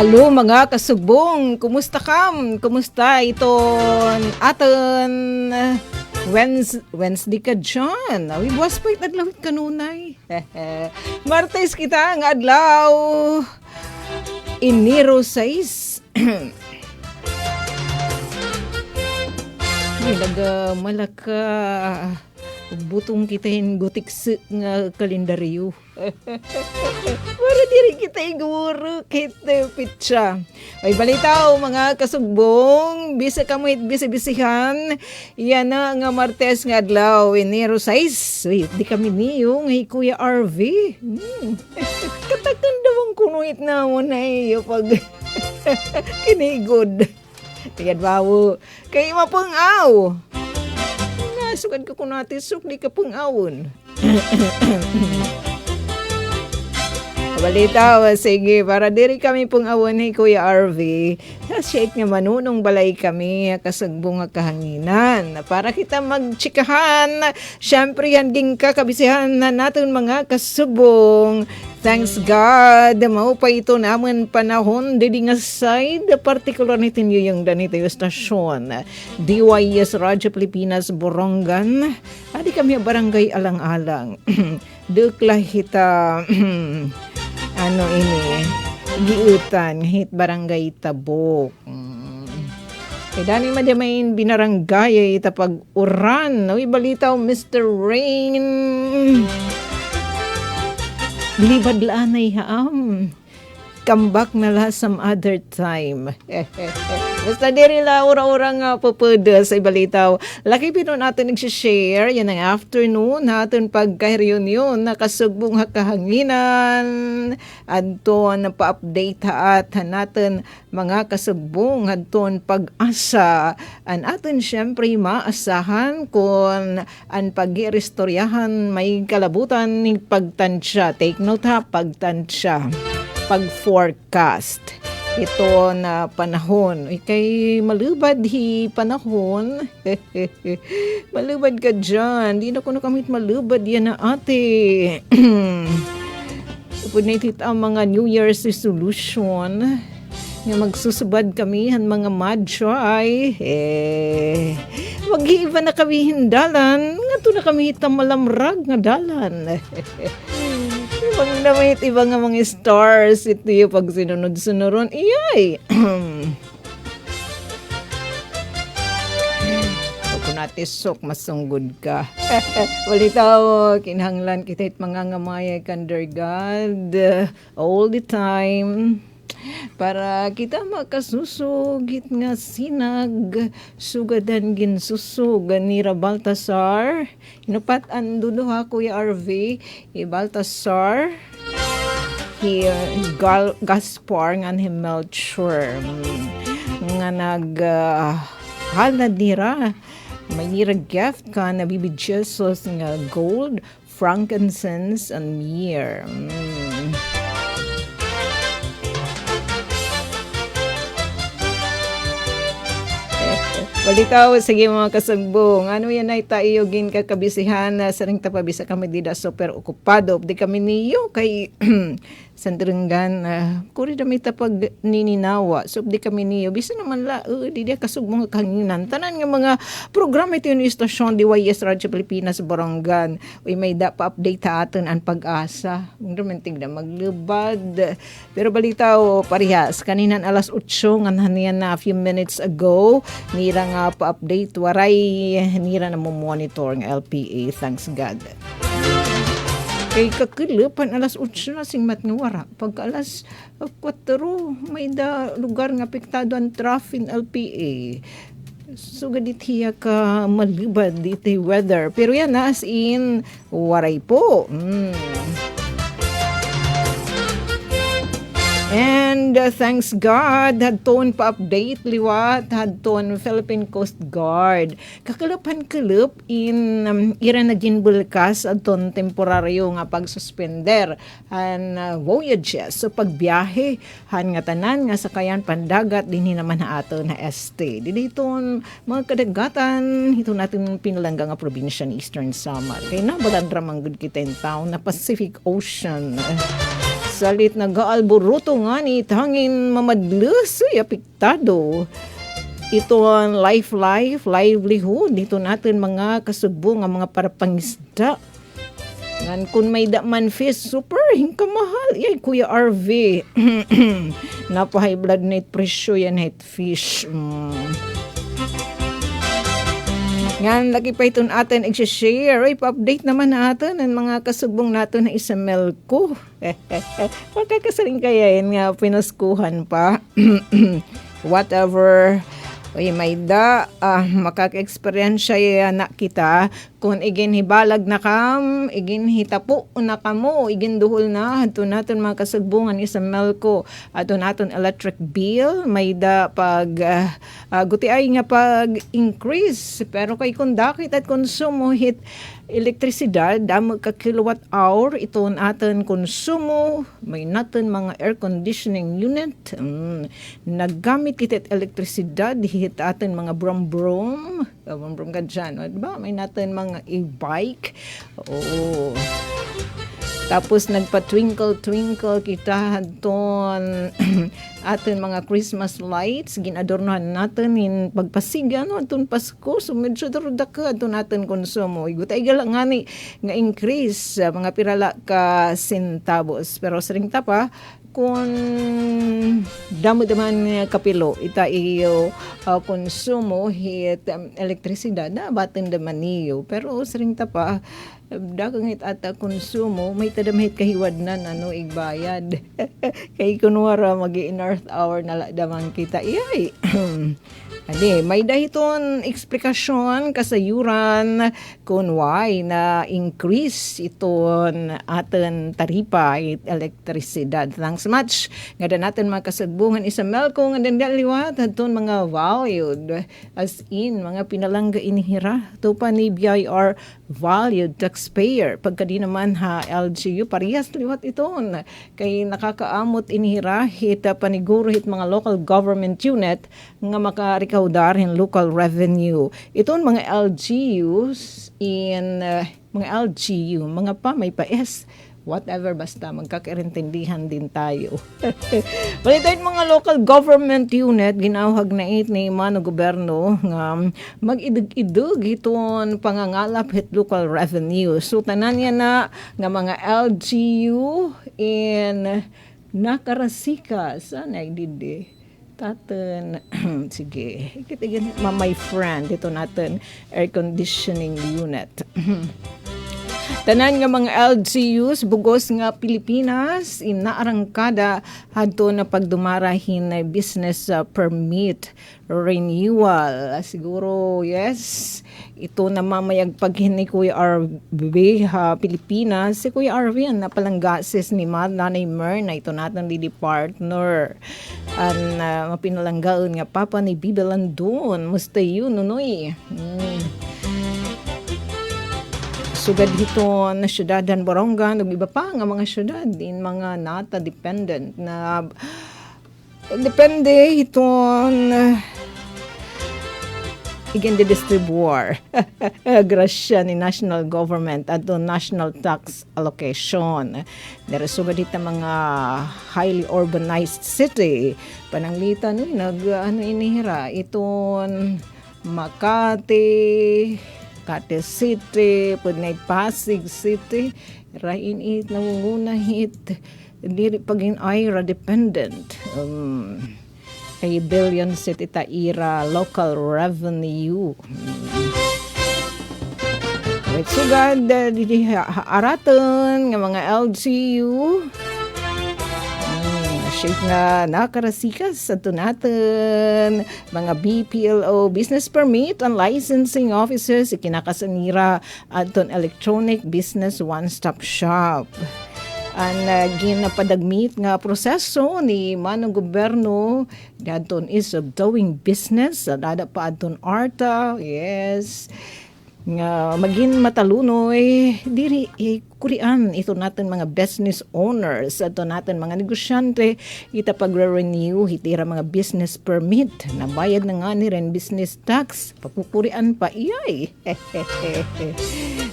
Halo mga kasugbong, kumusta kam? Kumusta iton aton Wednesday ka dyan? Awi, buwas pa itlawit kanunay. Martes kita nga adlaw. Enero 6. Ay, malaka butong kita yung gotik nga kalendaryo. Para diri kita iguro kita pitsa. Ay balitaw mga kasugbong, bisa kamuit bisa-bisihan. Yan na nga Martes nga adlaw, Enero 6. Wait, di kami niyo ngay Kuya RV. Katakandawang kunuit na mo na iyo pag kinigod. Tingad bawo. Kay mapungaw. Sugad ka kung natin sukli ka pong awon. Balitaw, sige, para diri kami pong awon ni Kuya RV. Shake nga manunong balay kami, kasagbong nga kahanginan. Para kita magtsikahan, syempre handing kakabisihan na natin mga kasubong. Thanks God, mao pa ito naman panahon didi nga side, particular nitin yung danito yung stasyon. DYS Radyo Pilipinas, Borongan. Adi kami barangay alang-alang. Dukla hita, ano ini, giutan, hit barangay Tabok. Kaya dani madamain binaranggay, itapag uran. Uy, balitaw, Mr. Rain. Libad laanay haam. Come back na la some other time. Basta diri la ura-ura nga pupuda sa ibalitaw. Laki pinon natin nagsishare. Yan ang afternoon natin pagka-reunion. Nakasugbong kahanginan. Adton pa-update at natin mga kasugbong. Adton pag-asa. An atin syempre maasahan kung an pag-irestoryahan may kalabutan ng pagtansya. Take note ha, pagtansya. Pag-forecast ito na panahon. Kay malubad hi panahon. Malubad ka dyan. Di na ko nakamit malubad yan na ate. Punitit ang mga New Year's resolution nga magsusubad kami han mga madjoy. Mag-iiba na kami hindalan. Nga to na kami hitang malamrag nga dalan. Ibang namit, ibang nga mga stars. Ito yung pag sinunod-sunuron. Iyay! Kung natisok, masunggod ka. Walitaw, kinahanglan kita it mga ngamaya kandergad all the time. Para kita makasusugit nga sinag sugadan ginsusug ni Baltasar. Inupat ang duduha Kuya RV Baltasar Gaspar nga ni Melchor nga nag halad nira may nira gift ka na bibidyesos nga gold, frankincense and myrrh. Balitaw, sige mga kasagbong. Ano yan ay tayo gin kakabisihan na sa ring tapabisa kami dida super okupado. Di kami niyo kay sandirenggan. Kuri dami tapag nininawa. So di kami niyo. Bisa naman la, di dia kasugbong kahanginan. Tanan nga mga programa ito yung istasyon DYS Radyo Pilipinas Borongan. Uy may da pa-update atin ang pag-asa. Romantig na maglubad. Pero balitaw, parihas. Kaninan alas 8 nga haniyan na a few minutes ago. Nira nga pa-update. Waray nira na mo monitor ng LPA. Thanks God. Kay kakilipan alas 8 na sing mat nga wara. Pagka alas 4 may da lugar nga apektado ang traffic LPA. So gadit hiya ka malibad dito weather. Pero yan as in waray po. And thanks God, hadton pa-update liwat, hadton Philippine Coast Guard. Kakalapan-kalap in ira na ginbulkas adton temporaryo nga pagsuspender and voyages. So pagbiyahe, han nga tanan nga sakayan pandagat dinhi naman na ato na este. Diniton mga kadagatan, ito natin pinalangga nga probinsya ni Eastern Samar. Kaya na balandra manggod kita in town na Pacific Ocean. salit nag-aalboruto nga ni tangin mamadlos apektado. Ito ang livelihood dito natin mga kasugbo nga mga parapangisda. Ngan kung may daman fish, super hingkamahal. Yay, Kuya RV. Napa-high blood net presyo yan, het fish. Ngan, lagi pa itong atin i-share. Ay, pa-update naman natin ang mga kasugbong natin na isamel ko. Magkakasaling kaya yan nga, pinaskuhan pa. Whatever. Uy, may makaka-experience na kita kung igin hibalag na kam, igin hitapo na kamo, igin duhol na, ato natin mga kasagbungan isang melko, ato natin electric bill, may pag guti ay nga pag-increase, pero kay kung dakit at konsumo hit elektrisidad, damo ka kilowatt hour, ito natin konsumo, may natin mga air conditioning unit, naggamit kita at elektrisidad, hit atin mga brom-brom ka dyan, diba? May natin mga e-bike, oo. Tapos nagpa-twinkle kita doon atin mga Christmas lights, ginadornohan natin in pagpasiga no aton Pasko, so medyo darodaka aton natin konsumo. Igutay gala nga ni nga increase mga pirala ka centavos. Pero sering tapa kung damo daman kapilo ita iyo konsumo hit elektrisidad na batin daman niyo, pero sering tapa dagang hit ata konsumo may tadamhit kahiwad na igbayad kay kunwara magi in earth hour na daman kita iyay. Ade, may dahiton eksplikasyon kasayuran kung why na increase iton aten taripa it elektrisidad. Thanks much. Nga natin mga kasagbungan isa melko nga dandaliwat aton mga valued as in mga pinalangga inihira to pa ni BIR valued taxpayer. Pagka di naman LGU parehas liwat iton kay nakakaamot inihira hit paniguro hit mga local government unit nga makarikaudar in local revenue. Iton mga LGUs mga pa may pa-S whatever, basta magkakaintindihan din tayo. Balitain mga local government unit, ginawag na ni Mano Goberno nga mag-idug-idug iton pangangalap hit local revenue. So tanan yan na nga mga LGU in nakarasika sana didi taten sige ikit my friend dito natin air conditioning unit. Tanan nga mga LGUs bugos nga Pilipinas inaarangkada hadto na pagdumarahin na business permit renewal. Siguro yes, ito na mamayag paghin ni Kuya RV Pilipinas. Si Kuya RV ang napalanggasis ni Nanay Mer na ito natin di partner. Ang mapinalanggaon nga papa ni Bibelandon. Musta yun, nunoy? Sugad hito na syudadan Borongan ug iba pa nga mga syudad in mga nata dependent na depende hiton again the distributor grasya ni national government at national tax allocation. Dere sugad hita mga highly urbanized city pananglitan inihira iton Makati City, Punay Pasig City, rain it nangungunahit diri pagin IRA dependent. Kay billion city ta IRA local revenue. Right, sugad di araton nga mga LGU. Shape na nakarasikas sa natin mga BPLO business permit and licensing officers ikinakasanira aton electronic business one-stop shop. Ang ginapadagmit nga proseso ni Manong Goberno daton is of doing business dada pa aton ARTA, yes, nga maging matalunoy diri kurian ito natin mga business owners ato natin mga negosyante ita pagre-renew hitira mga business permit na bayad na nga ni ren business tax papupurian pa iyay.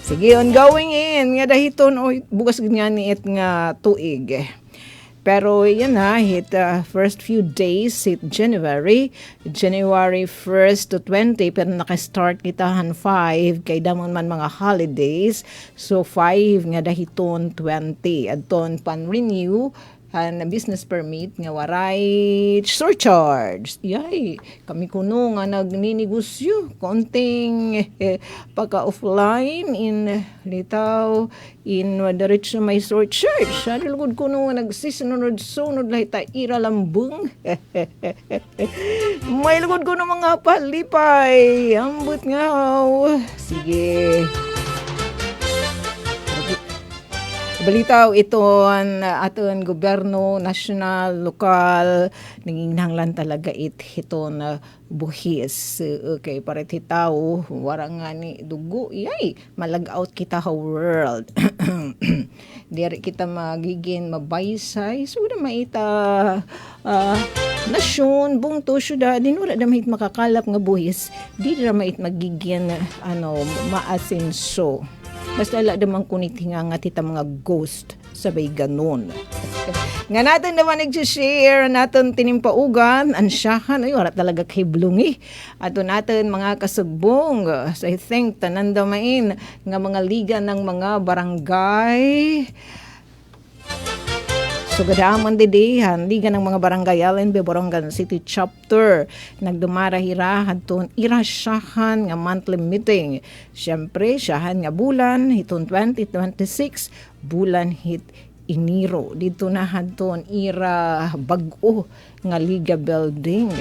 Sige, ongoing in nga dahiton bugas nga ni it nga tuig Pero yan na, hit first few days, hit January 1st to 20, pero naka-start kitahan 5, kay damon man mga holidays. So 5 nga dahiton 20, adton pan-renew, business permit nga waray surcharge. Yay, kami kuno nga nagninegosyo konting pagka-offline in litaw in diretso may surcharge. Lugod kuno nga nagsisunod-sunod lahi ta ira lambung. May lugod kuno mga palipay. Ambot nga. Sige. Balitaw iton aton gobyerno, national, lokal, nanginghanglan talaga hiton buhis. Okay, paret hitaw, warang nga ni dugo, yay, malag-out kita ha world. Diri kita magiging mabaysay, so na maita nasyon, bungto, syudad, dinura na mahit makakalap nga buhis, di na mahit magiging maasinso. Basta la damang kuniti nga tita mga ghost sabay ganun. Nga natin naman nag-share natin tinimpaugan, ansyahan, ay wala talaga kay blungi. Ato natin mga kasugbong, so I think tanan damain nga mga liga ng mga barangay. So gadaman didihan, liga ng mga barangay Allenby, Borongan City Chapter, nagdumara hadton irasyahan nga monthly meeting. Siyempre, syahan nga bulan, hiton 2026, bulan hit Enero. Dito na hadton ira bag-o nga liga building.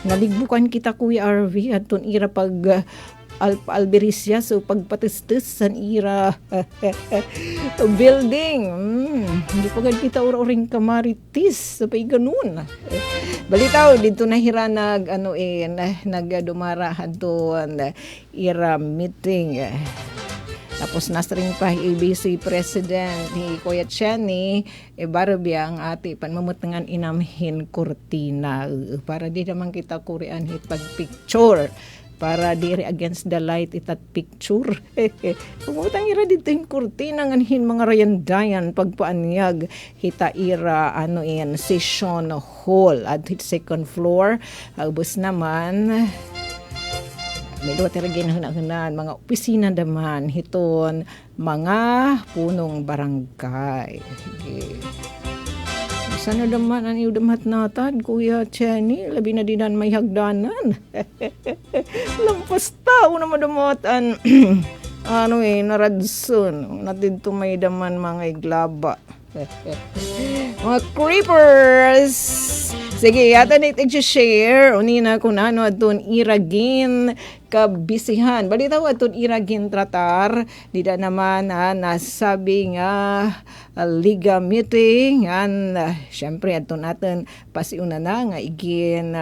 Naligbukan kita Kuya RV, hadton ira pag Alberisya, so pagpatistis san ira building. Hindi pa kita ura-uring kamaritis, so pa'y ganun. Balitaw, dito na hira nagdumara hadton ira meeting. Tapos nasa rin pa ABC President ni Kuya Chenny, barabiyang ati panmamutangan inamhin kurtina. Para di naman kita kurian hit pag-picture. Para diri against the light itat picture. Pumutang ira dito yung kurtina nganhin mga rayandayan pagpaanyag hita ira session hall at hit second floor. Ubos naman may luwa talaga hinahunan mga opisina naman hiton mga punong barangay. Okay. Sana daman ang iudamat natad, Kuya Chenny, labi na dinan may hagdanan. Lampas tao na madamatan. Naradson. Natid may daman mga iglaba. Mga creepers! Sige, yata nit i-share. Unina kung ano atun iragin kabisihan. Balitaw atun iragin tratar. Dida naman nasabi nga liga meeting. Siyempre atun natin pasiuna na nga igin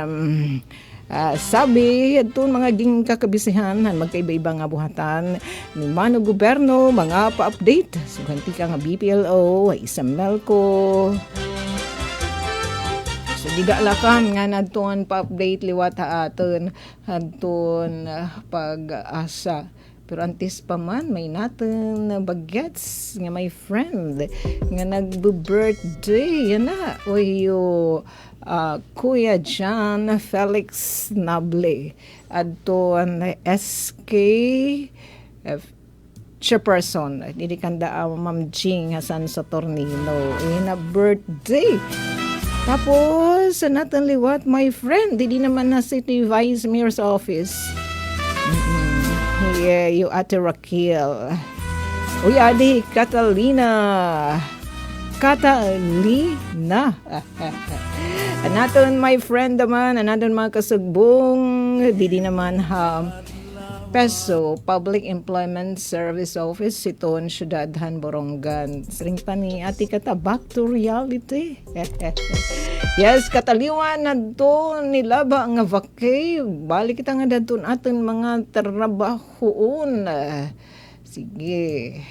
sabi atun mga ging kakabisihan magkaiba-iba nga buhatan ni Mano Gobyerno, mga pa-update. Suganti ka nga BPLO, isang Melco. So digalakan nga nadton pa-update liwat aton hadton pag-asa. Pero antes pa man may natin bagets nga my friend nga nagbo-birthday yan na oyo Kuya John Felix Nable adton SK chairperson didikanda Ma'am Jing Hasan sa Tornino ina birthday. Tapos, sa natin liwat, my friend, di naman na City Vice Mayor's Office. Yeah, you Ate Raquel. Uy, Adi, Catalina. Natin, my friend naman, natin mga kasugbong, di naman PESO, Public Employment Service Office, Siton, Syudadhan, Borongan. Sering pa ni ati kata, back to reality. Yes, kataliwan na doon nila ba nga vacay? Balik kita nga doon atin mga trabahoon. Sige.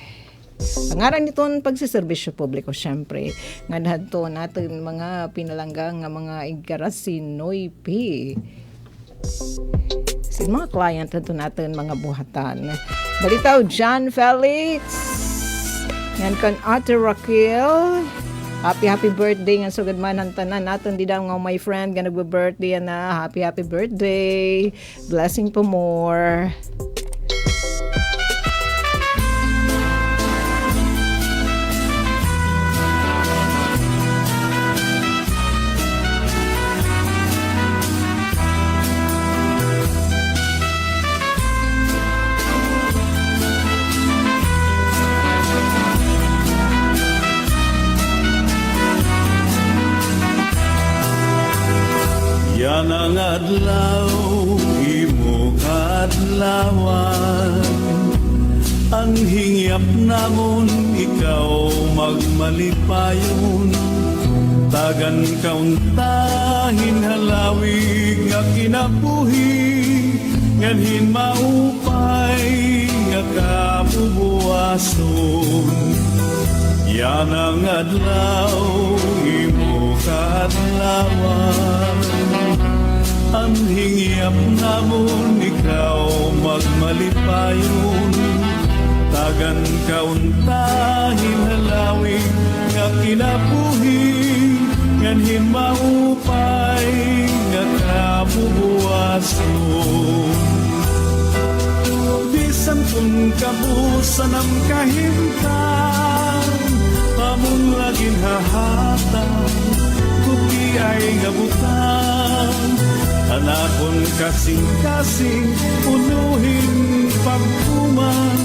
Pangaran nito ang pagsiservisyo publiko, syempre. Nga doon natin mga pinalanggang nga mga igarasinoy pi. Sa mga client natin mga buhatan. Balitaw, John Felix. Yan kan Ate Raquel. happy birthday nga sugad man ang tanan naton di daw nga my friend nga nagbe-birthday na happy birthday. Blessing po more. Yan ang adlaw, imo kadlawan. Ang hingyap namon, ikaw magmalipayon. Tagan kauntahin halawig nga kinabuhi, nganhin maupay nga kabubuason. Yan ang adlaw, imo kadlawan. Ang hingyap namon, ikaw magmalipayon. Tagan kauntahin halawig nga kinabuhi, nganhin maupay nga kabubuason. Bisan kung kabusan ang kahimtang, pamong laging hahatang, kuki ay ngabutang. Anakon kasing-kasing, unuhin pagkuman,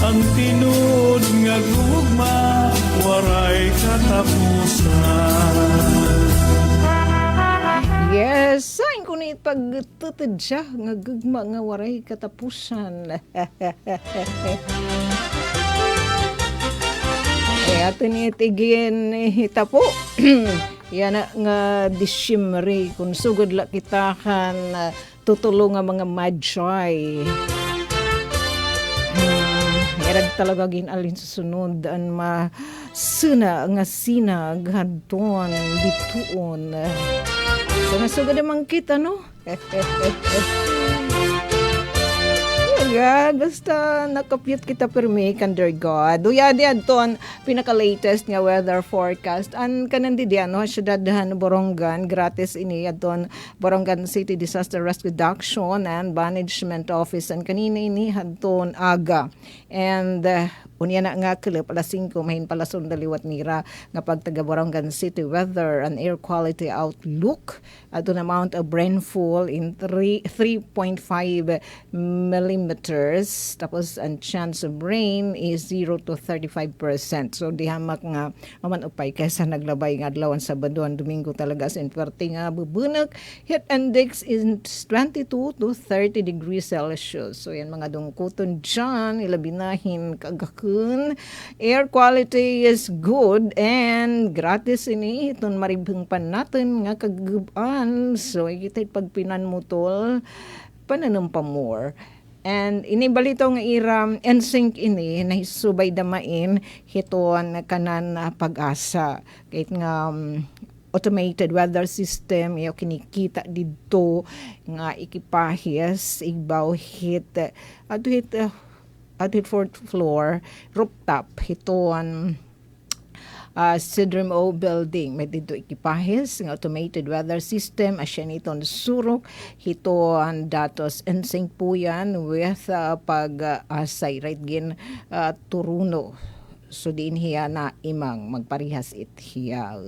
ang tinud nga gugma, waray katapusan. Yes, sain ko ni pagtutod siya nga gugma nga waray katapusan. Ato ni tigin hitapo. Yan nga Disyembre kung sugod la kita kan tutulong nga mga magi. Erag talaga ginalin sa sunod an sina nga sinag hadton bituon. So nasugod naman kita no. God, basta nakapyut kita permi under God. Duya di adton pinaka-latest nga weather forecast. An kanan di diyan no, syudadahan Borongan, gratis ini adton Borongan City Disaster Risk Reduction and Management Office an kanina ini hadton aga. And unya na nga klip alas 5 mahin pala sundaliwat nira nga pagtaga Borongan City weather and air quality outlook adton amount of rainfall in 3.5 millimeters, tapos ang chance of rain is 0 to 35%. So di hamak nga mamanupay kaysa naglabay nga adlawan Sabado ang Domingo talaga sa inwerte nga bubunag. Heat index is 22 to 30 degrees Celsius. So yan mga dungkuton dyan, ilabinahin kagakun. Air quality is good and gratis ini itong maribhang pan natin nga kagubaan. So ikitay pagpinan mo tol pananong pa more. And inibalito nga iram NSYNC ini nahisubay damain hiton kanan pag-asa. Kahit nga automated weather system iyo kinikita dito nga ikipahis igbaw hit fourth floor rooftop hiton Sidrum O building may dito ikipahis ng automated weather system asya niton surok hiton datos NSYNC po yan with pag-asay right gin turuno so din hiya na imang magparihas it hiya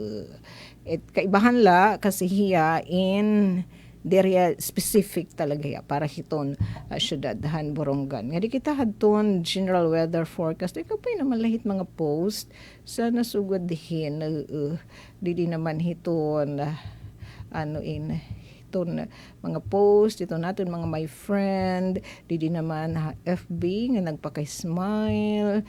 kaibahan la kasi hiya in area specific talaga ya para hiton syudadhan Borongan. Nga di kita hadton general weather forecast. Ikaw pa naman lahit mga post sa nasugod dihin. Di naman hiton hiton mga post ito natin mga my friend. Di naman FB nga nagpaka-smile.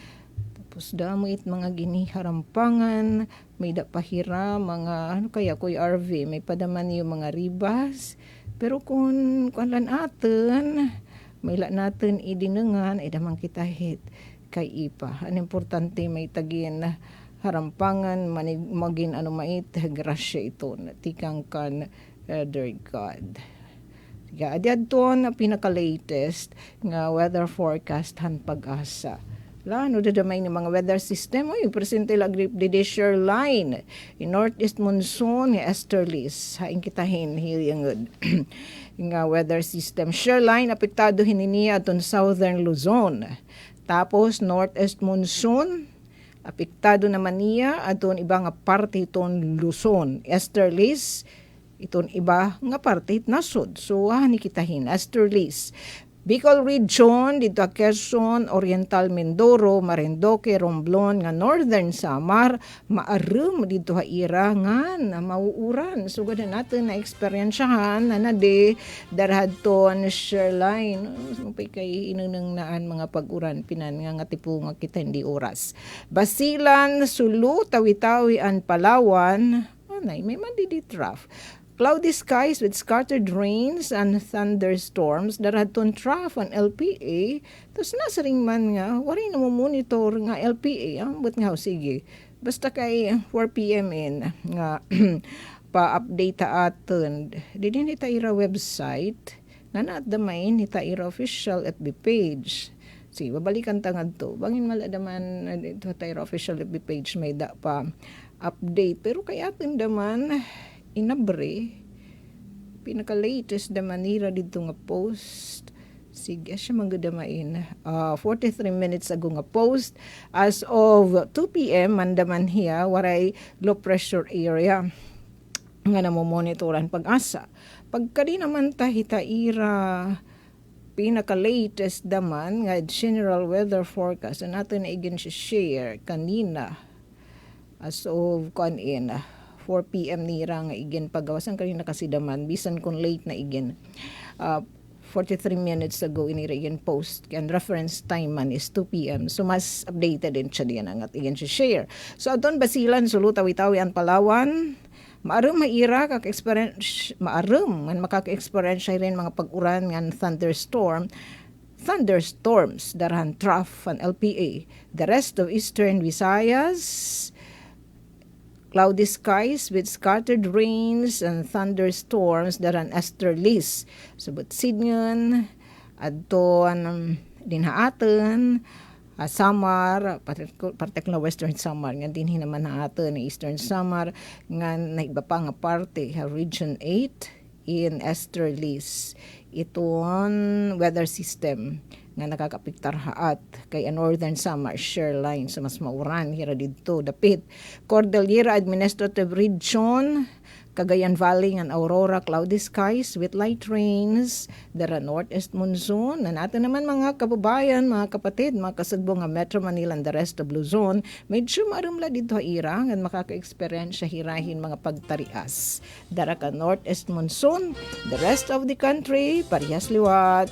Tapos damit mga giniharampangan, may dapahira, mga kaya Kuya RV, may padaman yung mga ribas. Pero kung lan atin, may la natin idinungan, damang kita hit kay ipa. Ang importante may tagin harampangan, magin mait, grasya ito, tikang kan, dear God. Adi adto na pinaka-latest nga weather forecast han pag-asa. Lano dadamay ni mga weather system. Oy, presente lagrip di share line. In northeast monsoon nga easterlies. Haing kitahin yung nga weather system. Share line apektado hininiya aton southern Luzon. Tapos northeast monsoon apektado naman niya aton iba nga parte iton Luzon. Easterlies iton iba nga parte nasod. So ni kitahin easterlies. Bicol Region, dito Quezon, Oriental Mindoro, Marinduque, Romblon, nga Northern Samar, maarum dito ira nga na mauuran. So ganda natin na eksperyensyahan na de darhadton shoreline. Mapay kay inunang naan mga pag-uran pinan nga tipo nga kita hindi oras. Basilan, Sulu, Tawi-Tawi, and Palawan, may mandiditraf. Cloudy skies with scattered rains and thunderstorms. Daraton traf ang LPA. Tapos nasa ring man nga, wari na mo monitor nga LPA. But nga, sige. Basta kay 4 p.m. nga pa-update ta aton. Didi ni ira website. Nga na at damay ni ira official FB page. Sige, babalikan tangad to. Bangin maladaman dito ira official FB page may da pa update. Pero kaya atin daman inabre pinaka-latest da manira dito nga post. Sige, siya magdamain. 43 minutes ago nga post. As of 2 p.m. mandaman hiya, waray low pressure area nga namomonitoran pag-asa. Pagka di naman tahitaira pinaka-latest daman nga general weather forecast na natin na igin share kanina as of 4 p.m. nira nga igin pagawasan kanina kasi daman bisan kung late na igin 43 minutes ago inira igin post and reference time man is 2 p.m. so mas updated din siya diyan ang at igin siya share. So adon Basilan, Sulu, Tawi-Tawi, and Palawan maarum maira kaka-experience maarum man makaka-experience rin mga pag-uran nga thunderstorms darahan trough and LPA. The rest of eastern Visayas, cloudy skies with scattered rains and thunderstorms daran easterlies. Subot Sidngon, adton dinhaaten, Samar, particular western Samar, nga din hinaman haaten na eastern Samar, nga naiba pa nga parte, region 8 in easterlies. Iton weather system nga nakakapiktar haat kay a northern Samar shoreline sa mas mauran hira didto dapit Cordillera Administrative Region, Cagayan Valley and Aurora, cloudy skies with light rains. Dara northeast monsoon na natin naman mga kababayan, mga kapatid, mga kasagbo nga Metro Manila and the rest of Luzon, medyo marumla dito ira nga makaka-experience hirahin mga pagtarias. Dara ka northeast monsoon, the rest of the country parehas liwat.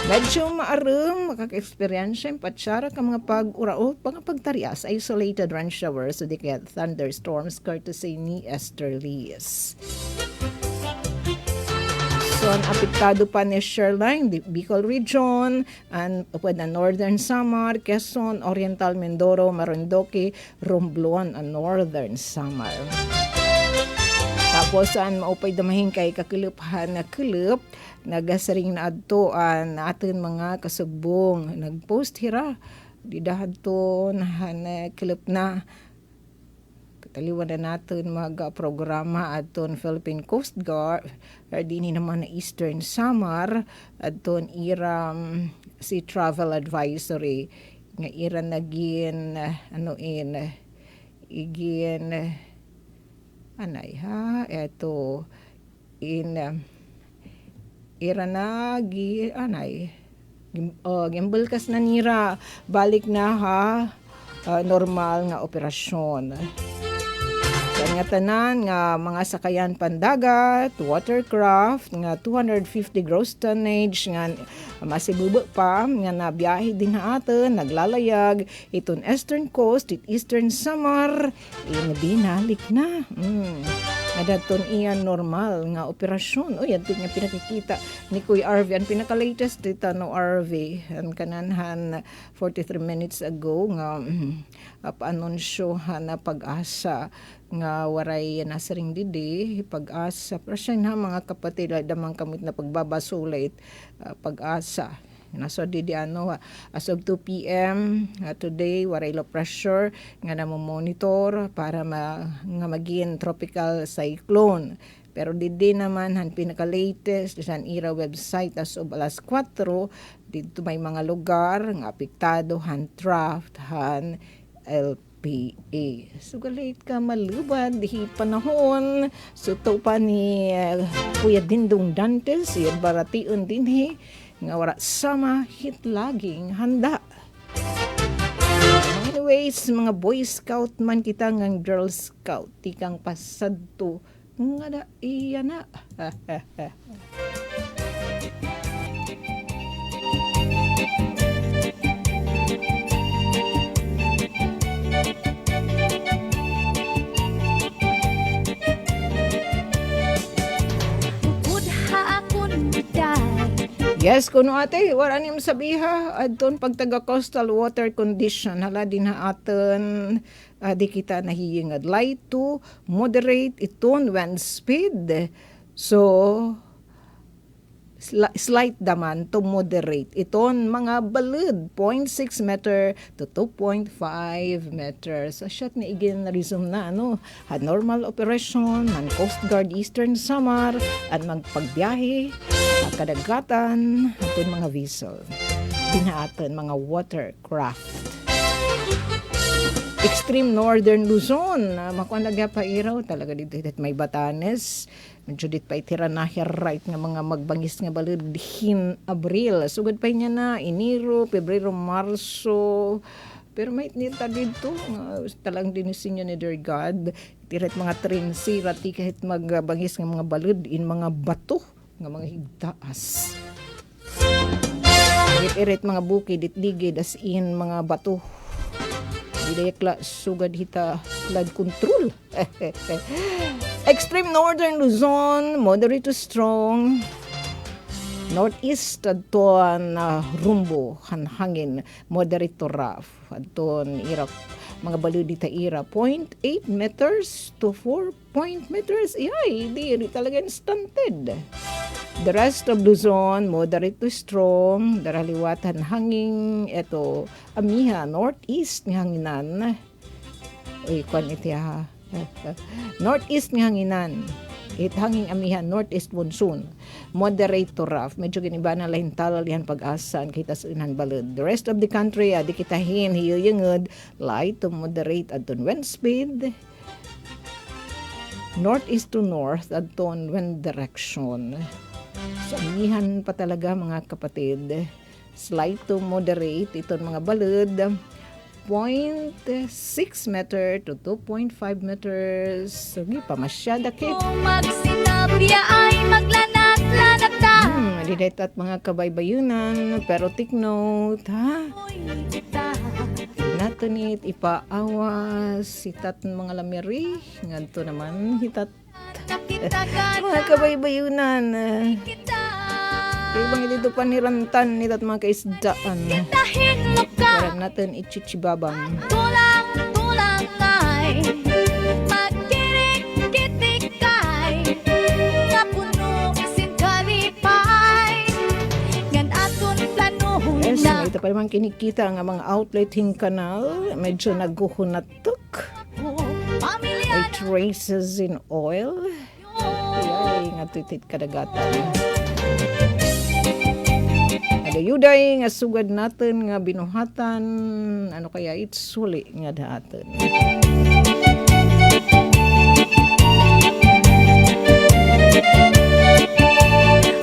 Medyo maarum, makaka-experience yung patsara ka mga pag-urao, mga pagtarias, isolated rain showers, so di kaya thunderstorms courtesy ni easterlies. So, ang apektado pa ni shoreline, the Bicol Region, and upad na Northern Samar, Quezon, Oriental Mindoro, Marinduque, Romblon, and Northern Samar. Tapos, saan maupay damahin kay kakiluphan na kilup, nagasaring na adtoan atin mga kasubong nagpost hira di dahadto na kilip na kataliwan na natin mga programa aton Philippine Coast Guard dini naman na Eastern Samar aton iram si travel advisory nga ira nagin igin anay ha eto in ira na gimbulkas na nira balik na ha normal nga operasyon. Sa nga tanan nga mga sakayan pandagat, watercraft nga 250 gross tonnage nga masibubo pa nga nabiyahe din aton naglalayag iton Eastern Coast, Eastern Samar binalik na. Nadaton iyan normal nga operasyon. Yan din nga pinakikita ni Kuya RV. Ang pinaka-latest dito no RV. Ang kananhan 43 minutes ago nga paanunsyohan na pag-asa nga waray nasaring didi pag-asa. Pero siya na mga kapatid damang kamit na pagbabasulit pag-asa. Naso di ano as of 2 p.m. Today waray low pressure nga monitor para nga maging tropical cyclone. Pero di naman han pinaka-latest sa IRA website as of alas 4 dito may mga lugar nga apektado han draft han LPA. So galit ka malubad di panahon suto pa ni Kuya Dindong Dantes yun baration din nga wala sama hit laging handa. Anyways, mga Boy Scout man kita ngang Girl Scout tikang pasadto nga da iya na. Yes, kuno ate, wala niyong sabiha, adton pag taga-coastal water condition, hala din ha aton, di kita nahiyingad light to moderate iton wind speed. So, slight daman to moderate. Iton mga balud, 0.6 meter to 2.5 meters. So, siya ni igin na resume na, had normal operation, ng Coast Guard Eastern Samar, at magpagbiyahe, kadagatan, aton mga vessel. Dinaatan mga watercraft. Extreme Northern Luzon, makuha nagya pa iraw, talaga dito may Batanes, medyo dit pa itira na right nga mga magbangis nga balud hin Abril. Sugod pa niya na, Enero, Pebrero, Marso, pero may nita dito, talang dinisin niya ni Dear God, tiret mga trinsi, rati kahit magbangis nga mga balud in mga bato, nga mga higtaas. Irit mga bukid, itligid, as in mga bato. Didekla, sugad hita, flood control. Extreme Northern Luzon, moderate to strong. Northeast, adton rumbo, hangin, moderate to rough. Adton, Iraq, mga baludita ira, 0.8 meters to 4 meters. Iyay, di talaga stunted. The rest of Luzon, moderate to strong. Daraliwatan hanging, eto, amiha, northeast ng hanginan. Uy, kwan iti ha. Northeast ng hanginan. Hanging amiha, northeast monsoon. Moderate to rough. Medyo giniba na lahin talal yan pag-asan kita sa inhan balud. The rest of the country, di kita hiyuyungod, light to moderate adton wind speed. Northeast to north adton wind direction. Sa amihan pa talaga mga kapatid. Slight to moderate iton mga balud. 0.6 meter to 2.5 meters. Sige pa masyada kit. Kung magsinabya ay maglanat-lanat na. Didet at mga kabaybayunan. Pero take note, ha? Natunit ipaawas. Hitat mga lamiri. Nganto naman hitat. Mga kabaybayunan. Kaya bang dito panirantan hitat mga kaisdaan. Para natin ichichibabang. Tulang ay magkirik-kitikay nga puno sinkalipay ngan aton planuhon Yes, na ito pa naman kinikita ang mga outlet hing kanal. Medyo naguhunatok. May traces in oil. Yay, nga titit kadagatan. Agayuday nga sugad natin nga binuhatan. Ano kaya itsuli nga dahaton.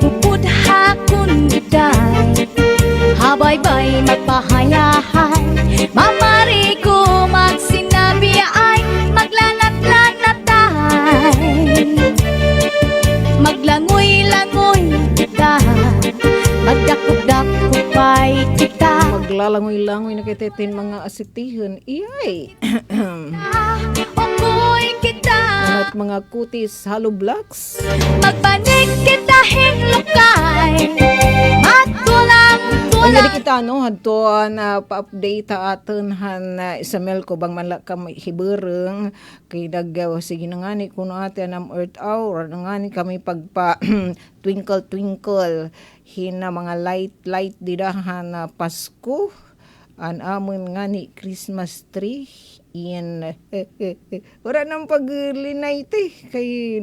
upod hakon day habay-bay magpahayahay mamari ko magsinabi ay maglanat-lanat day maglangoy-langoy kita magdakop-dakopay kita Maglalangoy-langoy na kitetin mga asitihan. Iyay! Okoy kita At mga kutis hollow blocks. magbanig kita hinlukay magkulang wala kita no hadto na pa-update ta aton han isamel ko bang manla ka hibereng kay sige na nga ni kuno ate nam earth hour na nga ni kami pagpa twinkle twinkle hina mga light didahan na Pasko an amon nga ni Christmas tree in wala nang paglinay te kay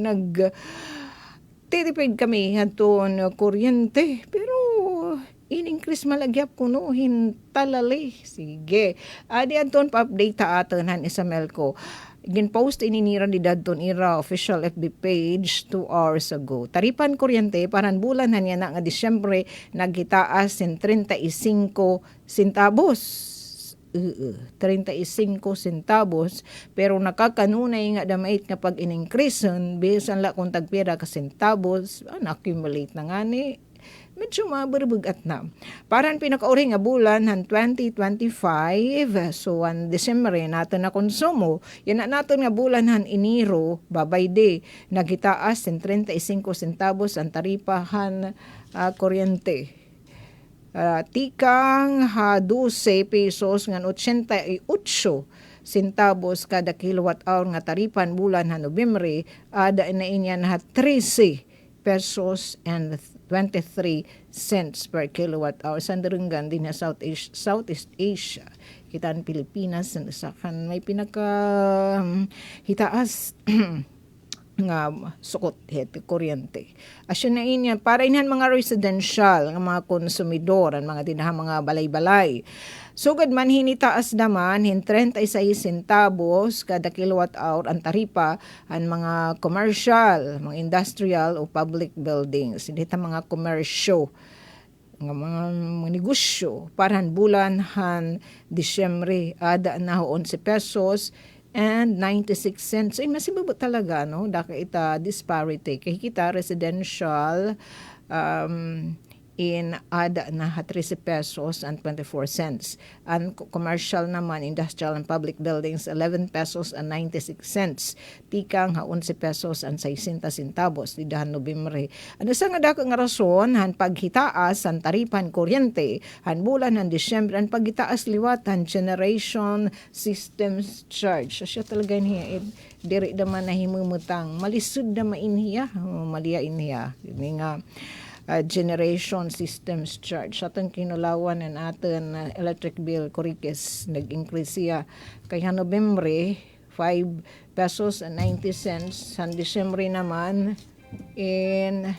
titipid kami haton kuryente pero in-increase malagyap kuno hintalali. Sige. Adi anton pa-update ta aton han isamel ko. Gin-post ininira ni dadton ira official FB page 2 hours ago. Taripan kuryente paran bulan han nga Disyembre nagitaas sin 35 centavos. 35 centavos pero nakakanunay nga damait nga pag in-increaseon bisan la kung tagpira ka centavos accumulate na nga ni medyo maburbugat na. Parang pinakauri nga bulan ng 2025, so ang Disyembre natin na konsumo, yan na natin nga bulan ng Enero, babay de, nagitaas ng 35 centavos ang taripahan kuryente. Tikang 12 pesos ng 88 centavos kada kilowatt hour nga taripan bulan ng Nobyembre, ada na inyan na 13 pesos and 23 cents per kilowatt hour. Sandarungan din sa Southeast Asia. Kita ang Pilipinas, sakan may hitaas nga sukot kuryente. Asya na inyan, para inhan mga residential, nga mga konsumidor, ang mga tinahang mga balay-balay. Sugad man hinitaas naman, 36 centavos kada kilowatt hour ang taripa ang mga commercial, mga industrial o public buildings. Hindi ta mga komersyo, mga negosyo, parahan bulan han Disyembre, ada na 11 pesos and 96 cents. Ay, masibabo talaga, no? Daka ita disparity. Kaya kita residential, in ada na 13 pesos and 24 cents. And commercial naman, industrial and public buildings, 11 pesos and 96 cents. Tikang 11 pesos and 60 centavos. Didahan Nobyembre. Ano sa nga dako nga rason, han paghitaas, han taripan kuryente, han bulan, han Disyembre, han paghitaas liwat, han generation systems charge. Asya talaga niya, diri naman na himumutang. Malisod na mainhiya, maliya inhiya. Ini nga, generation systems charge. Sa ating kinulawan ng ating electric bill, kurikis, nag-increase siya. Kaya Nobyembre, 5 pesos and 90 cents. Sa Disyembre naman, in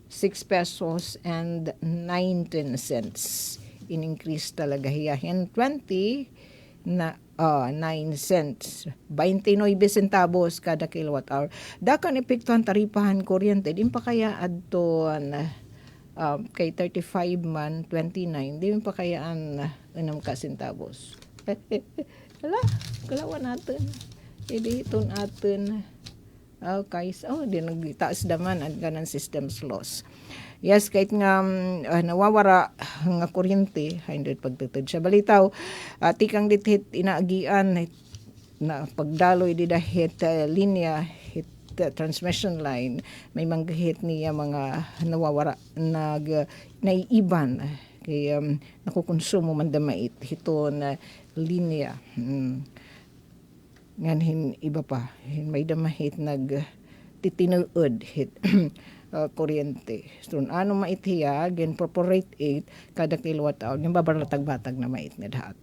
6 pesos and 19 cents. In-increase talaga hiya. And 20 na 9 cents. 29 centavos kada kilowatt hour. Dakan epekto ang taripahan kuryente. Din pa kaya adton kay 35 man, 29. Din pa kaya ang 6 ka centavos. Hala, kalawan natin. Iton atin. Okay. So, di nagtaas naman ang ganang systems loss. Yes, kahit nga nawawara nga kuryente, hindi pagtutod siya. Balitaw, tikang dithit inaagian na pagdaloy di dahit linya, hit transmission line, may manggahit niya mga nawawara, naiiban, kaya nakukonsumo man damait, hito na linya. Ngan iba pa, may damahit titinuod hit kuryente. So, ano maitiya, gen proporate 8 kada kilowatt hour, yung babaratag-batag na mait na dahat.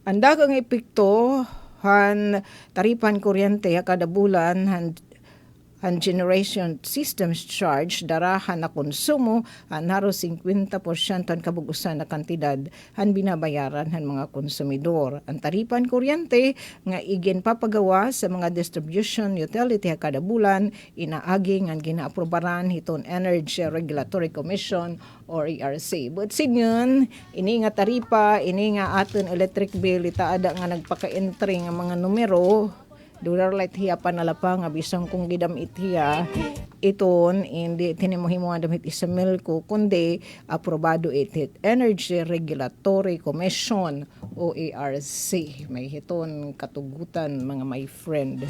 Anda kang epekto, han taripan kuryente kada bulan, han generation systems charge, darahan na konsumo, naro 50% ang kabugusan na kantidad, han binabayaran han mga konsumidor. Ang taripan kuryente, nga igen papagawa sa mga distribution utility kada bulan, inaaging ang ginaaprobaran hiton Energy Regulatory Commission or ERC. But sinyon, ini nga taripa, ini nga aton electric bill, itaada nga nagpaka-entry nga mga numero, dular light hiya panalapa nga bisang kung gidamit hiya iton hindi tinimuhimo nga damit isamil ko kundi aprobado itit Energy Regulatory Commission o ERC. May hiton katugutan mga my friend.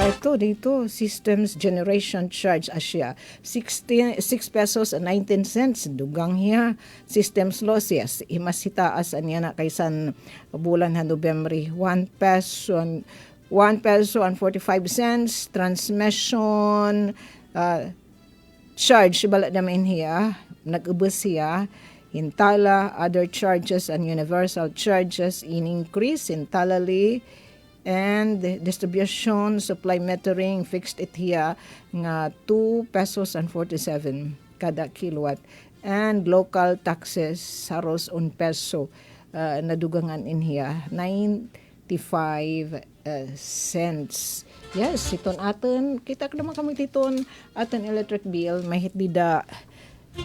ito dito, Systems Generation Charge Asia, 6 pesos and 19 cents. Dugang hiya. Systems loss, yes. Imas hitaas anya na kaysan bulan ha November. 1 peso and 45 cents. Transmission charge, bala naman hiya. Nag-ubos hiya. Hintala, other charges and universal charges in increase. Hintalali, and distribution, supply metering, fixed it here nga 2 pesos and 47 kada kilowatt. And local taxes, saros 1 peso, nadugangan in here, 95 cents. Yes, iton aton, kita ka naman kami titon, aton electric bill, may hitdida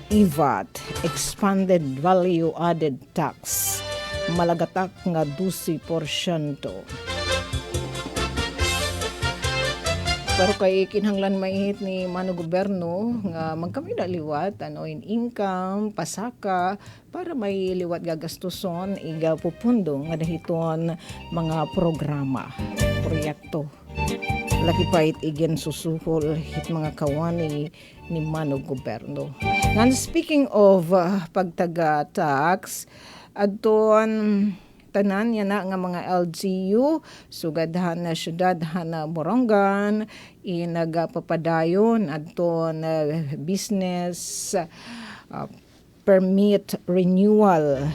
EVAT, Expanded Value Added Tax, malagatak nga 12%. Pero kay kinahanglan mahit ni Mano Gobyerno nga magkami na liwat in income, pasaka para may liwat gagastuson iga pupundo nga dahiton mga programa, proyekto. Laki pa igen susuhol hit mga kawani ni Mano Gobyerno. And speaking of pagtaga tax, adton tanan yan na nga mga LGU, sugadhan na syudad na Morongan, nagpapadayon adton business permit renewal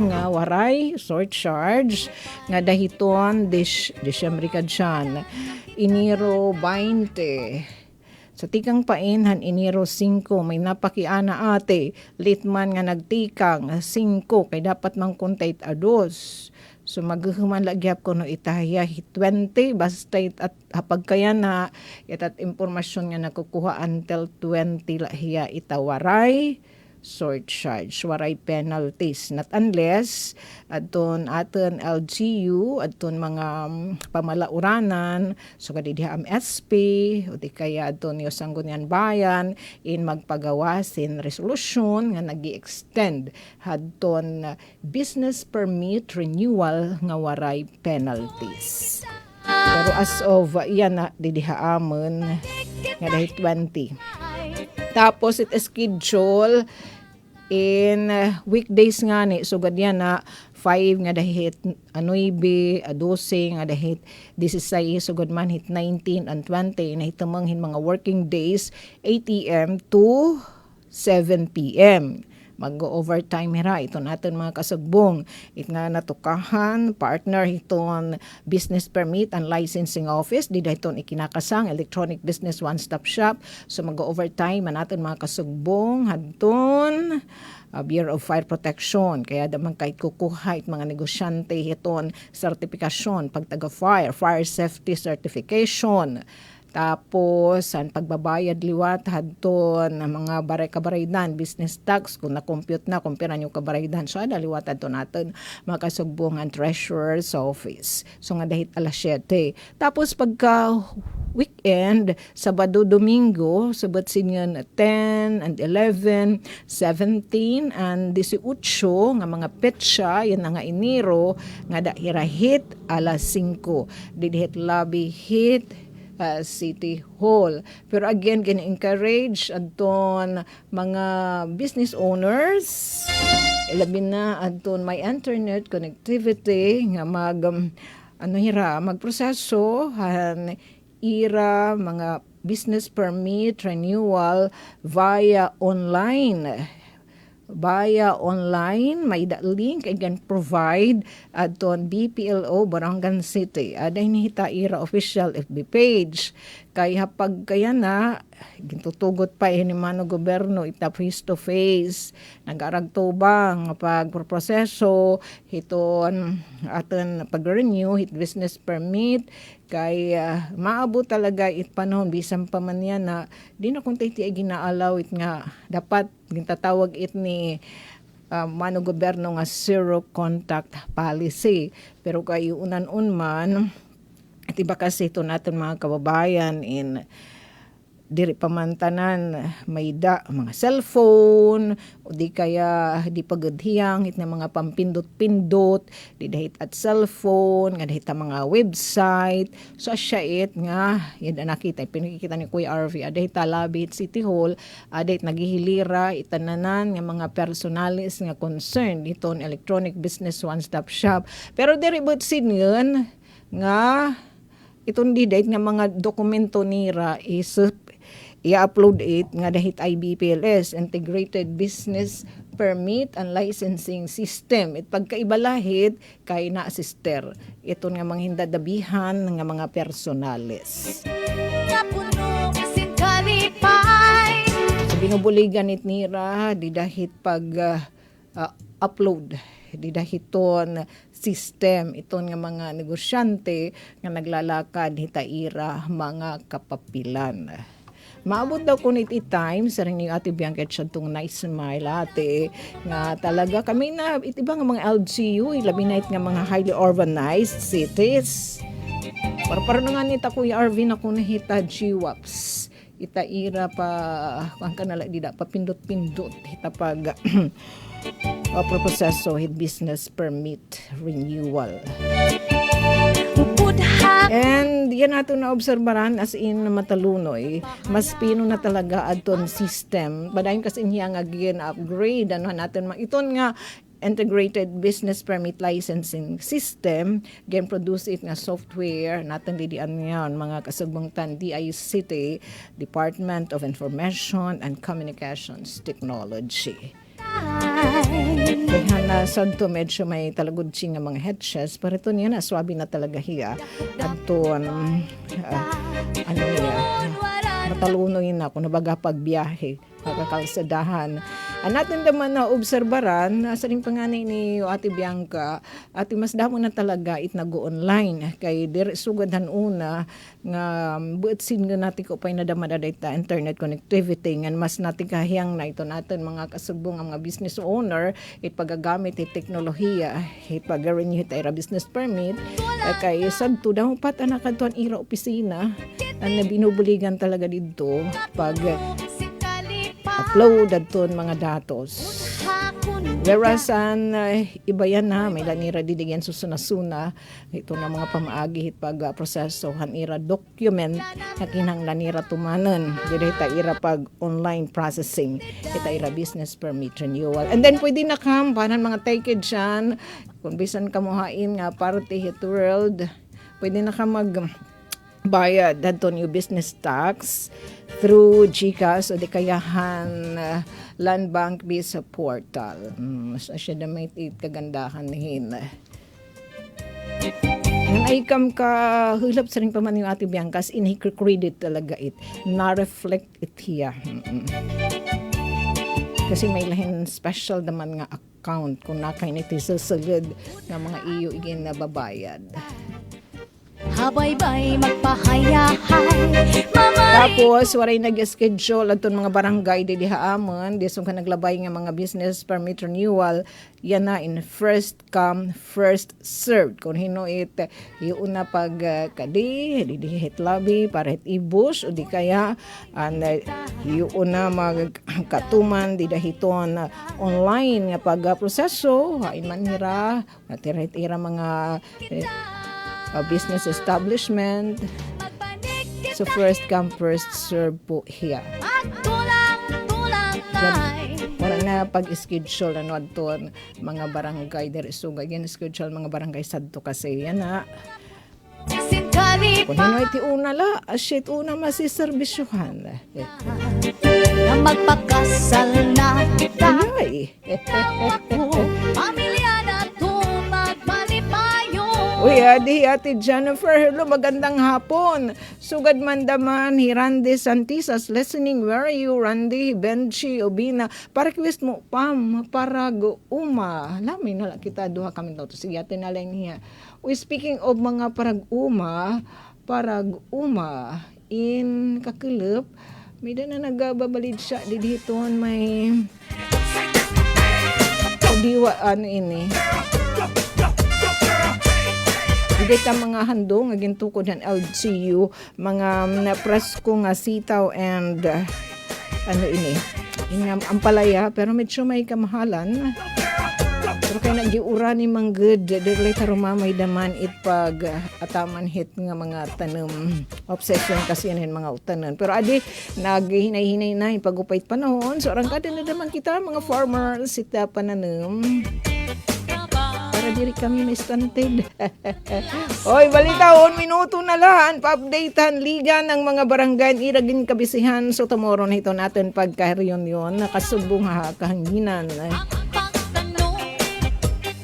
nga waray surcharge nga dahiton Disyembre kadyan Enero 20. Sa tikang painhan Enero 5 may napakiana ate litman nga nagtikang 5 kay dapat mang kontate ados. So maghuman lagyap ko no itahya 20 basta at hapag kaya na itat impormasyon nga nakukuha until 20 lahiya itawaray surcharge, waray penalties. Not unless adton aton LGU, adton mga pamalauranan, so kadidiha SP, o di kaya adton yung sanggunian bayan, in magpagawasin resolution nga nag-extend adton business permit renewal nga waray penalties. Pero as of yan na didiha amon nga dahil 20. Tapos it schedule in weekdays nga ni sugad yan na 5 nga dahit 9, 12 nga dahit 16 sugad man hit 19 and 20 na hitamanghin mga working days 8 AM to 7 PM. Mag-overtime hira ito natin mga kasugbong. It nga natukahan, partner hiton business permit and licensing office. Di dahiton ikinakasang electronic business one-stop shop. So mag-overtime natin mga kasugbong. Hadton Bureau of Fire Protection. Kaya damang kahit kukuha mga negosyante hiton sertifikasyon, pagtaga-fire, fire safety certification. Tapos, ang pagbabayad liwat, hadton mga kabaraydan, business tax, kung na-compute na, kumpiran yung kabaraydan. So, ada liwat hadton natin mga kasugbongan treasurer's office. So, nga dahit alas 7. Tapos, pagka weekend, Sabado, Domingo, sabat sinyan 10 and 11, 17 and 18 nga mga petsa, yan nga Enero, nga dahirahit alas 5. Didihit lobby hit City Hall. Pero again, gina-encourage adton mga business owners, labi na adton may internet connectivity nga magproseso ira mga business permit renewal via online. May link again provide adton BPLO Barangan City. Ada hinihita ira official FB page. Kaya pag kaya na gintutugot pa ni Mano Gobyerno ita face to face nag-aragtubang pagproseso hiton aton pag-renew hit business permit kay maabot talaga it panahon bisan pa man yan na di na kung tayo ginaalaw it nga dapat gintatawag it ni Mano Gobyerno nga zero contact policy. Pero kayo unan-un man at iba kasi ito natin mga kababayan in diri pamantanan may mga cellphone o di kaya di pagadhiyang hit na mga pampindot-pindot di dahit at cellphone nga dahit mga website so siya it nga yan nakita pinakikita ni Kuya RV dahit labit City Hall dahit naghihilira itananan nga mga personalis nga concerned iton electronic business one-stop shop pero diri but sinyon nga itong didate nga mga dokumento nira is i-upload it nga dahit IBPLS Integrated Business Permit and Licensing System it pagkaibalahit kay na sister ito nga mga hindadabihan nga mga personales Napuno kasing kalipay so binubuligan it nira di dahit pag upload di dahiton system iton nga mga negosyante nga naglalakad hitaira mga kapapilan. Maabot daw ko niti time sa rin ni Ate Bianca at siya itong nice smile ate nga talaga kami na itiba nga mga LGU labi na nga mga highly urbanized cities para na nga nita Kuya Arvin ako nahita GWAPs itaira pa kung kanala dida pa pindot-pindot hita pag proseso hit business permit renewal. And yan nato na obserbaran as in matalunoy mas pino na talaga adton system badayon kasi niya nga again upgrade ano natin iton nga integrated business permit licensing system gen produce it nga software natin didian ngayon mga kasugbangtan DICT Department of Information and Communications Technology. Kaya na santo medyo may talagod nga mga headsets pero ito niya na swabe na talaga hiya adton ano niya matalunoy na kung nabaga pagbiyahe pagkakalsadahan natin naman na obserbaran sa ring panganay ni Ate Bianca at mas damo na talaga it nag-online kay dire sugadhan una nga buot sin nga natin ko pay nadamada data internet connectivity ngan mas natin kahiyang na ito natin mga kasubong ang mga business owner it pagagamit it teknolohiya it pag-renew it ira business permit kay sadto daw pat anak kadtuan ira opisina ang binubuligan talaga dito pag upload adton mga datos. Whereas iba yan na may lanira didigyan susuna-suna ito na mga pamaagi pag proseso hanira document na kinang lanira tumanan dili ta ira pag online processing ita ira business permit renewal and then pwede na kampanan mga take dyan kung bisan kamuhain nga parte hit world pwede na ka mag bayad dadto new business tax through GCash o di kayahan Land Bank Visa Portal. Siya na may kagandahan nihin. Nang ay kam ka hulap sa ring paman yung Ate Bianca in credit talaga it. Na-reflect it here. Kasi may lahin special naman nga account kung nakain iti sasalid ng mga iyo igin na babayad. Habay-bay magpahayahay Tapos waray nag-schedule aton mga barangay di haamon disong ka naglabay nga mga business permit renewal yan na in first come first served kung hino it yung una pag kadi di hit lobby para hit ibus o di kaya yung una magkatuman di dahiton online nga pag proseso hain man hira natira mga business establishment. So first come first serve po here. Wala na pag-schedule ano adton mga barangay diri sugay yan schedule mga barangay sadto kasi yan na kung hino iti una la shit una masiserbisyuhan na magpakasal na kita pamilya na tumagpalipayo. Uy, adi, Ate Jennifer, hello, magandang hapon. Sugad mandaman, hi Randy Santisas, listening, where are you, Randy, Benji, Obina, para request mo, Pam, para uma. Lami na kita, duha kami daw, sige, ate na lang niya. Uy, speaking of mga parag uma, in Kakilip, may na nagababalid siya, dito may diwa, ano ini, Dito mga handong, nga gintukod ng LGU, mga presko nga sitaw and ano ini, ampalaya, pero medyo may kamahalan. Pero kaya nagiura ni Manggod, dili tarumamay daman pag ataman hit nga mga tanom. Obsession kasi yan mga utanon. Pero adi, naghinay-hinay na yung pag-upay panahon. So, arangkada na naman kita, mga farmers, sita pananam. Para diri kami may stunted. Oy, balita, 1 minuto na lang. Pa-updatean, liga ng mga barangay, iragin kabisihan. So, tomorrow na ito natin pagka-reunion yun. Nakasubong kahanginan.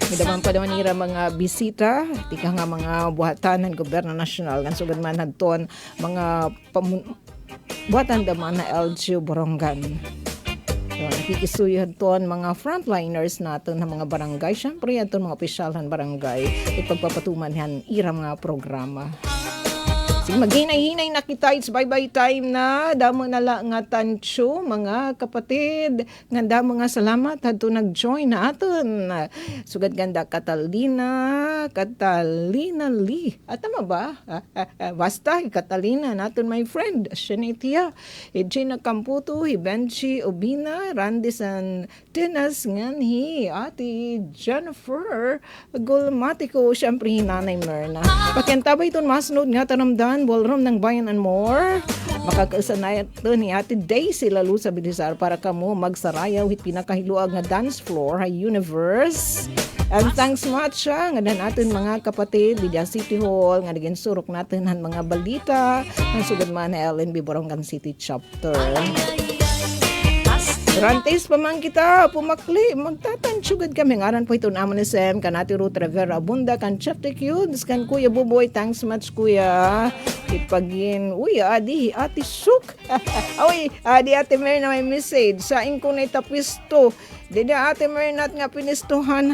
Midaman pa naman ira mga bisita, tika nga mga buhatan ng gobyerno nasyonal, ng sugad man hadton mga buhatan daman na LGU Borongan. So, nakikisuyo hadton mga frontliners natin ng mga barangay, syempre hadton mga opisyalan barangay, ipagpapatuman yan ira mga programa. Sige, maghinay-hinay na kita. It's bye-bye time na. Damo na lang nga tansyo, mga kapatid. Nga damo nga salamat. Hadto nag-join na aton. Sugad ganda Catalina Lee. At tama ba? Basta, Catalina, naton my friend. Shanitia. Gina Camputo, Hibenchi Obina, Randy San Tinas, nganhi, Ate Jennifer Gulmatico, syempre hinanay Myrna. Pakiantabay iton masnod nga tanamdan ballroom ng Bayan and More. Makakausanay ito ni Ate Daisy lalo sa Bilisar para kamo magsarayaw hit pinakahiluag nga dance floor hay Universe. And thanks much nga dan atin mga kapatid di City Hall nga naging surok natin han mga balita ng sugad man na LNB Borongan City Chapter. Rantes pa man kita, pumakli, magtatansugad kami. Ngaran po ito naman ni Sam, kanati Ruth Rivera Abunda, kan Chef de Cudes, kan Kuya Buboy, thanks much Kuya. Ipagin, adi, Ate Suk. Adi Ate Mary na may message. Sain ko na itapisto. Dede Ate Mary nat nga pinistuhan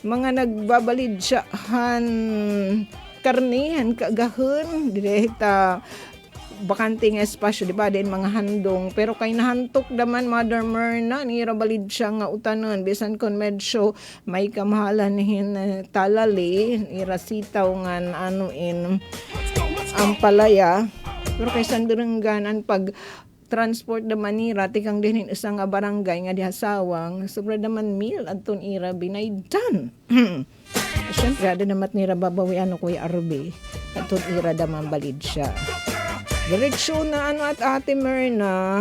mga nagbabalid siya karnihan, kagahon, direkta bakante nga espasyo, di ba? Din mga handong. Pero kay nahantok naman, Mother Myrna, nira balid siya nga utanon. Bisan kon medyo may kamahalan hin talali, nira sitaw nga ampalaya. Pero kay sandirangganan, pag transport naman nira, tikang din isang nga barangay nga dihasawang, sobra naman mil, adton ira binaydan. Siyempre, ada naman nira babawi Kuya Arbe. Adton ira daman balid siya. Diretsyo na at Ate Myrna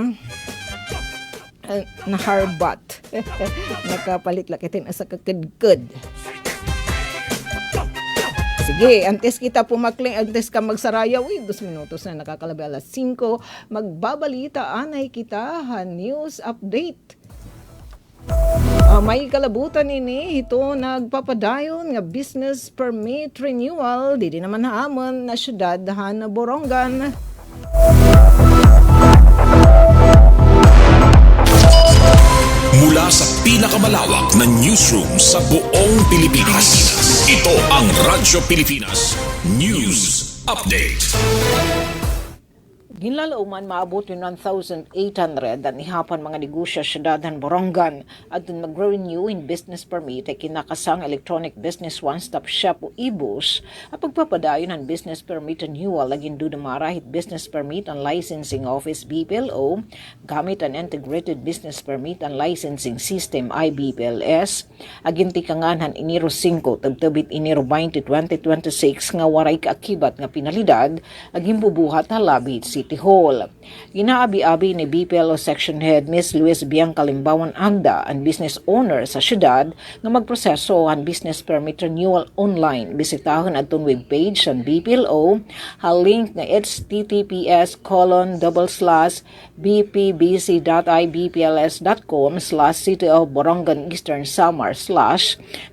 na harbat. Nakapalit lakitin asa kakadkad. Sige, antes kita pumakling, antes ka magsarayaw, 2 minutos na nakakalabi 5, magbabalita anay kita news update. May kalabutan ini ito nagpapadayon nga business permit renewal di naman haamon na syudad na Borongan. Mula sa pinakamalawak na newsroom sa buong Pilipinas, ito ang Radyo Pilipinas News Update. Ginlalauman maabot yung 1,800 ang ihapan mga negosyo sa syudadan Borongan at dun mag-renew in business permit ay kinakasang Electronic Business One-Stop Shop o EBUS at pagpapadayon ng business permit renewal aging doon marahit business permit and licensing office BPLO gamit ang integrated business permit and licensing system IBPLS aging tikanganhan Enero 5 tabtabit Enero 20, 2026 nga waray kaakibat nga pinalidad aging bubuhat na labit City Hall. Ginaabi-abi ni BPLO Section Head Ms. Luis Bianca Limbawan Agda ang business owner sa syudad nga magproseso ang business permit renewal online. Bisitahon atong webpage ng BPLO link na https://bpbc.ibpls.com/City of Borongan Eastern Samar/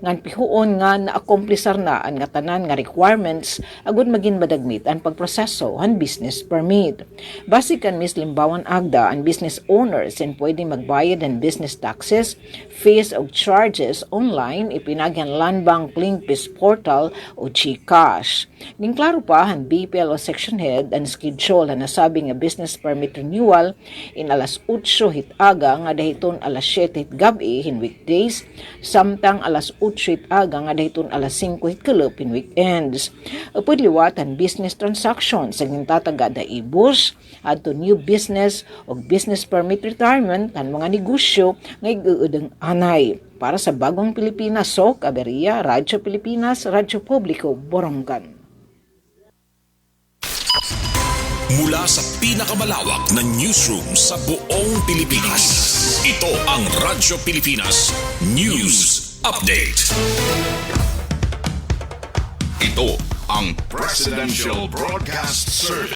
ngan pihuon nga naakomplisar na ang nga tanan nga requirements agud maging madagmit ang pagproseso ang business permit. Basikan Miss Limbawan Agda, ang business owners and pwede magbayad ng business taxes, fees o charges online ipinagyan Land Bank Linkbis Portal o GCash. Ning klaro pa ang BPL o section head ang schedule na nasabi nga business permit renewal in alas 8 hitaga nga dahiton alas 7 hitgabi in weekdays, samtang alas 8 hitaga nga dahiton alas 5 hitkalop in weekends. Upod liwatan business transactions sa gintataga da ibus adto new business o business permit retirement kan mga negosyo nga iguudang anay. Para sa Bagong Pilipinas, Sok Aberia, Radyo Pilipinas, Radyo Publiko, Borongan. Mula sa pinakamalawak na newsroom sa buong Pilipinas, ito ang Radyo Pilipinas News Update. Ito ang Presidential Broadcast Service.